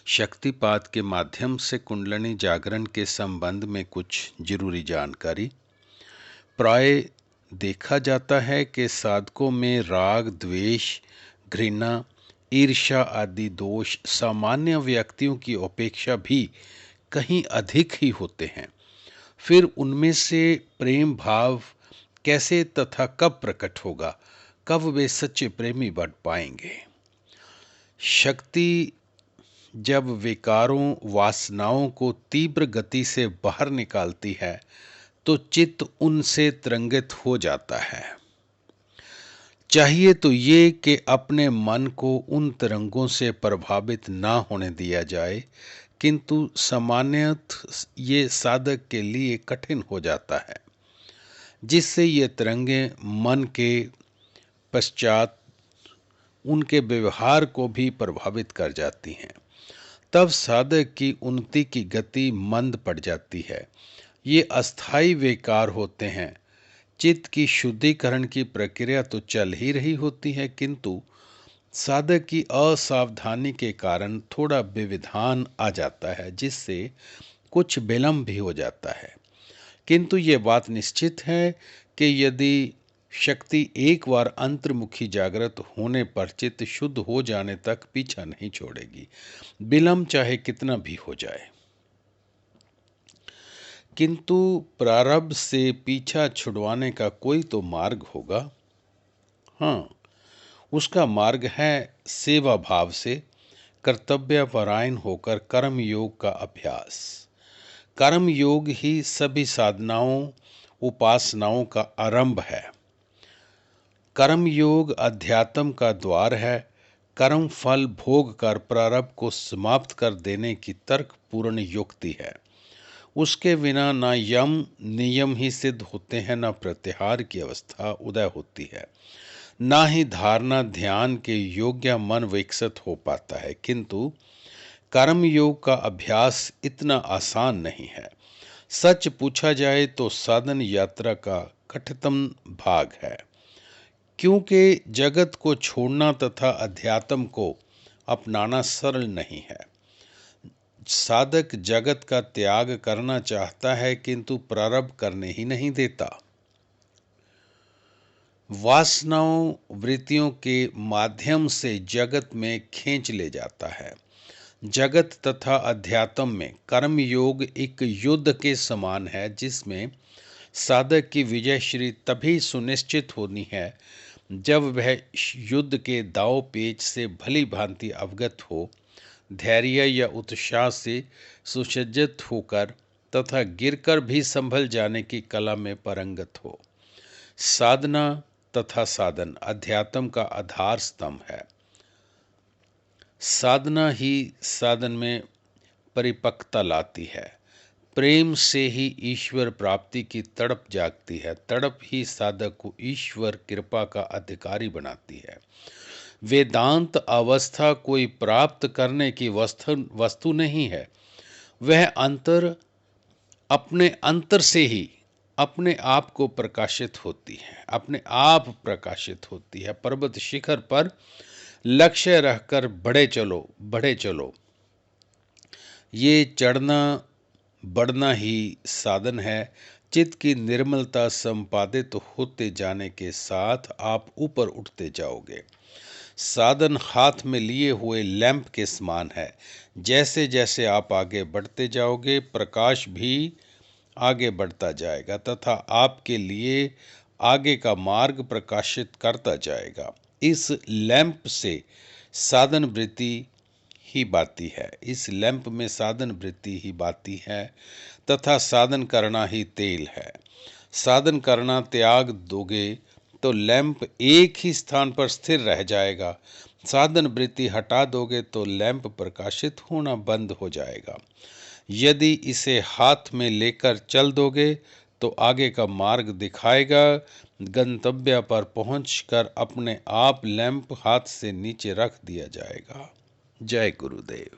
शक्तिपात के माध्यम से कुंडलिनी जागरण के संबंध में कुछ जरूरी जानकारी। प्राय देखा जाता है कि साधकों में राग, द्वेष, घृणा, ईर्ष्या आदि दोष सामान्य व्यक्तियों की अपेक्षा भी कहीं अधिक ही होते हैं। फिर उनमें से प्रेम भाव कैसे तथा कब प्रकट होगा, कब वे सच्चे प्रेमी बन पाएंगे। शक्ति जब विकारों, वासनाओं को तीव्र गति से बाहर निकालती है तो चित्त उनसे तरंगित हो जाता है। चाहिए तो ये कि अपने मन को उन तरंगों से प्रभावित ना होने दिया जाए, किंतु सामान्यतः ये साधक के लिए कठिन हो जाता है, जिससे ये तरंगें मन के पश्चात उनके व्यवहार को भी प्रभावित कर जाती हैं। तब साधक की उन्नति की गति मंद पड़ जाती है। ये अस्थायी विकार होते हैं। चित्त की शुद्धिकरण की प्रक्रिया तो चल ही रही होती है, किंतु साधक की असावधानी के कारण थोड़ा व्यवधान आ जाता है, जिससे कुछ विलंब भी हो जाता है। किंतु ये बात निश्चित है कि यदि शक्ति एक बार अंतर्मुखी जागृत होने पर चित्त शुद्ध हो जाने तक पीछा नहीं छोड़ेगी, विलंब चाहे कितना भी हो जाए। किंतु प्रारब्ध से पीछा छुड़वाने का कोई तो मार्ग होगा। हाँ, उसका मार्ग है सेवा भाव से कर्तव्यपरायण होकर कर्म योग का अभ्यास। कर्म योग ही सभी साधनाओं, उपासनाओं का आरंभ है। कर्म योग अध्यात्म का द्वार है। कर्म फल भोग कर प्रारब्ध को समाप्त कर देने की तर्कपूर्ण युक्ति है। उसके बिना न यम नियम ही सिद्ध होते हैं, न प्रत्याहार की अवस्था उदय होती है, ना ही धारणा ध्यान के योग्य मन विकसित हो पाता है। किंतु कर्म योग का अभ्यास इतना आसान नहीं है। सच पूछा जाए तो साधन यात्रा का कठिनतम भाग है, क्योंकि जगत को छोड़ना तथा अध्यात्म को अपनाना सरल नहीं है। साधक जगत का त्याग करना चाहता है, किंतु प्रारब्ध करने ही नहीं देता। वासनाओं, वृत्तियों के माध्यम से जगत में खींच ले जाता है। जगत तथा अध्यात्म में कर्म योग एक युद्ध के समान है, जिसमें साधक की विजय श्री तभी सुनिश्चित होनी है जब वह युद्ध के दाव पेच से भली भांति अवगत हो, धैर्य या उत्साह से सुसज्जित होकर तथा गिरकर भी संभल जाने की कला में पारंगत हो। साधना तथा साधन अध्यात्म का आधार स्तंभ है। साधना ही साधन में परिपक्वता लाती है। प्रेम से ही ईश्वर प्राप्ति की तड़प जागती है। तड़प ही साधक को ईश्वर कृपा का अधिकारी बनाती है। वेदांत अवस्था कोई प्राप्त करने की वस्तु नहीं है। वह अपने अंतर से ही अपने आप को प्रकाशित होती है, अपने आप प्रकाशित होती है। पर्वत शिखर पर लक्ष्य रहकर बढ़े चलो। ये चढ़ना बढ़ना ही साधन है। चित्त की निर्मलता संपादित होते जाने के साथ आप ऊपर उठते जाओगे। साधन हाथ में लिए हुए लैंप के समान है। जैसे जैसे आप आगे बढ़ते जाओगे, प्रकाश भी आगे बढ़ता जाएगा तथा आपके लिए आगे का मार्ग प्रकाशित करता जाएगा। इस लैंप से साधन वृत्ति ही बाती है। इस लैंप में साधन वृत्ति ही बाती है तथा साधन करना ही तेल है। साधन करना त्याग दोगे तो लैंप एक ही स्थान पर स्थिर रह जाएगा। साधन वृत्ति हटा दोगे तो लैंप प्रकाशित होना बंद हो जाएगा। यदि इसे हाथ में लेकर चल दोगे तो आगे का मार्ग दिखाएगा। गंतव्य पर पहुंचकर अपने आप लैंप हाथ से नीचे रख दिया जाएगा। जय गुरुदेव।